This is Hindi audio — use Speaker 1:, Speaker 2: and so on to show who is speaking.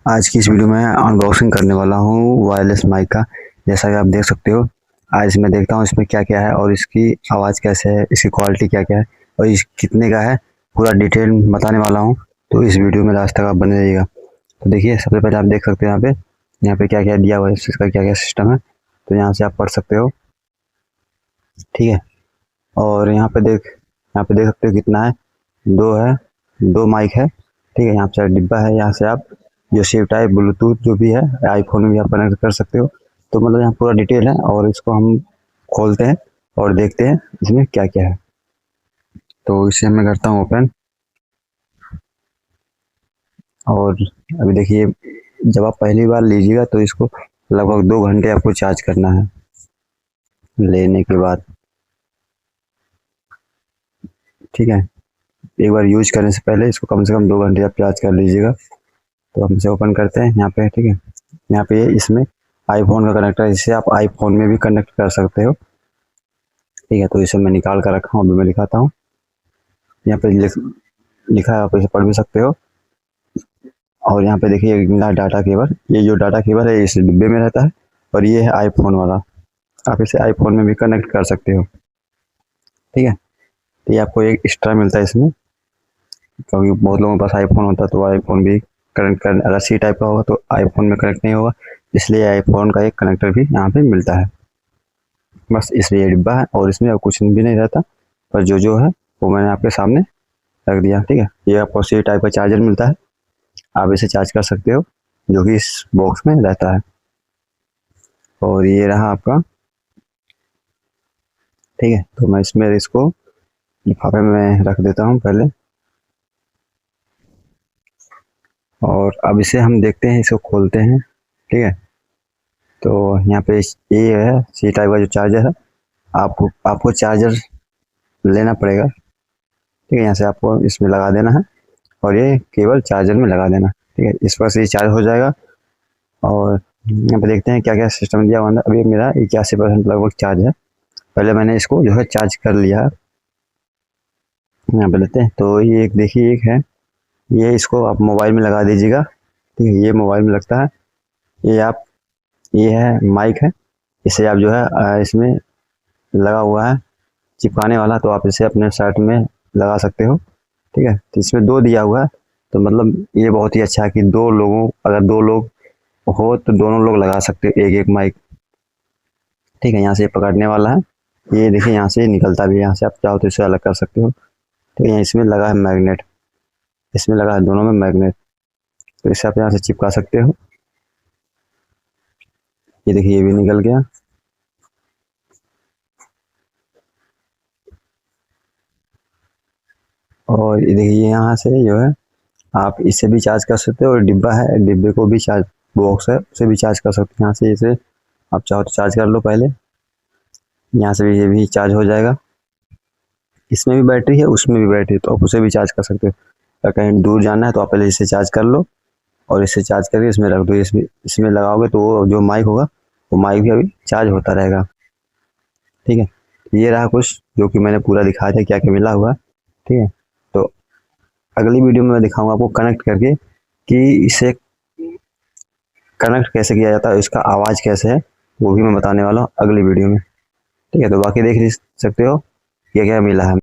Speaker 1: आज की इस वीडियो में अनबॉक्सिंग करने वाला हूँ वायरलेस माइक का। जैसा कि आप देख सकते हो, आज मैं देखता हूँ इसमें क्या क्या है और इसकी आवाज़ कैसे है, इसकी क्वालिटी क्या क्या है और इस कितने का है, पूरा डिटेल बताने वाला हूँ। तो इस वीडियो में लास्ट तक आप बने रहिएगा। तो देखिए, सबसे पहले आप देख सकते हो यहाँ पे क्या क्या दिया हुआ है, इसका क्या क्या सिस्टम है। तो यहाँ से आप पढ़ सकते हो, ठीक है। और यहाँ पे देख सकते हो कितना है, है, दो माइक है, ठीक है। यहाँ पे डिब्बा है, यहाँ से आप जो सेव टाइप ब्लूटूथ जो भी है आईफोन में भी आप कनेक्ट कर सकते हो। तो मतलब यहाँ पूरा डिटेल है और इसको हम खोलते हैं और देखते हैं इसमें क्या क्या है। तो इसे मैं करता हूँ ओपन। और अभी देखिए, जब आप पहली बार लीजिएगा तो इसको लगभग 2 घंटे आपको चार्ज करना है लेने के बाद, ठीक है। एक बार यूज करने से पहले इसको कम से कम 2 घंटे आप चार्ज कर लीजिएगा। तो हम इसे ओपन करते हैं यहाँ पे, ठीक है। यहाँ पे इसमें आईफोन का कनेक्टर है, जिससे आप आईफोन में भी कनेक्ट कर सकते हो, ठीक है। तो इसे मैं निकाल कर रखा हूँ, अभी मैं दिखाता हूँ। यहाँ पे लिखा है, आप इसे पढ़ भी सकते हो। और यहाँ पे देखिए मिला डाटा केबल, ये जो डाटा केबल है इस डिब्बे में रहता है और ये है आईफोन वाला। आप इसे आईफोन में भी कनेक्ट कर सकते हो, ठीक है। तो ये आपको एक एक्स्ट्रा मिलता है इसमें, क्योंकि बहुत लोगों के पास आईफोन होता है तो आईफोन भी कनेक्ट कर, अगर सी टाइप का होगा तो आईफोन में कनेक्ट नहीं होगा, इसलिए आईफोन का एक कनेक्टर भी यहाँ पे मिलता है। बस इसलिए ये डिब्बा है और इसमें अब कुछ भी नहीं रहता, पर जो है वो मैंने आपके सामने रख दिया, ठीक है। ये आपको सी टाइप का चार्जर मिलता है, आप इसे चार्ज कर सकते हो, जो कि इस बॉक्स में रहता है। और ये रहा आपका, ठीक है। तो मैं इसमें इसको लिफाफे में रख देता हूँ पहले। और अब इसे हम देखते हैं, इसको खोलते हैं, ठीक है। तो यहाँ पे ये है सी टाइप का जो चार्जर है, आपको चार्जर लेना पड़ेगा, ठीक है। यहाँ से आपको इसमें लगा देना है और ये केबल चार्जर में लगा देना, ठीक है। इस पर से ये चार्ज हो जाएगा। और यहाँ पे देखते हैं क्या क्या सिस्टम दिया हुआ है। अभी मेरा 81% लगभग चार्ज है। पहले मैंने इसको जो है चार्ज कर लिया है। यहाँ पे लेते हैं, तो ये एक देखिए, एक है ये, इसको आप मोबाइल में लगा दीजिएगा, ठीक है। ये मोबाइल में लगता है। ये है माइक है, इसे आप जो है इसमें लगा हुआ है चिपकाने वाला, तो आप इसे अपने शर्ट में लगा सकते हो, ठीक है। तो इसमें 2 दिया हुआ है, तो मतलब ये बहुत ही अच्छा है कि अगर 2 लोग हो तो दोनों लोग लगा सकते हो एक एक माइक, ठीक है। यहाँ से पकड़ने वाला है, ये देखिए यहाँ से निकलता भी है, यहाँ से आप चाहो तो इसे अलग कर सकते हो, ठीक है। इसमें लगा है मैग्नेट, इसमें लगा है दोनों में मैग्नेट, तो इसे आप यहाँ से चिपका सकते हो। ये देखिए, ये भी निकल गया। और ये देखिए, यहाँ से जो है आप इसे भी चार्ज कर सकते हो, और डिब्बा है, डिब्बे को भी चार्ज, बॉक्स है उसे भी चार्ज कर सकते हो। यहाँ से इसे आप चाहो तो चार्ज कर लो पहले, यहाँ से भी ये भी चार्ज हो जाएगा। इसमें भी बैटरी है, उसमें भी बैटरी है, तो आप उसे भी चार्ज कर सकते हो। अगर कहीं दूर जाना है तो आप पहले इसे चार्ज कर लो और इसे चार्ज करके इसमें रख दो। इसमें लगाओगे तो वो जो माइक होगा वो माइक भी अभी चार्ज होता रहेगा, ठीक है। ये रहा कुछ जो कि मैंने पूरा दिखाया था क्या क्या मिला हुआ, ठीक है। तो अगली वीडियो में मैं दिखाऊंगा आपको कनेक्ट करके कि इसे कनेक्ट कैसे किया जाता है, इसका आवाज़ कैसे है, वो भी मैं बताने वाला हूँ अगली वीडियो में, ठीक है। तो बाकी देख सकते हो क्या क्या मिला है।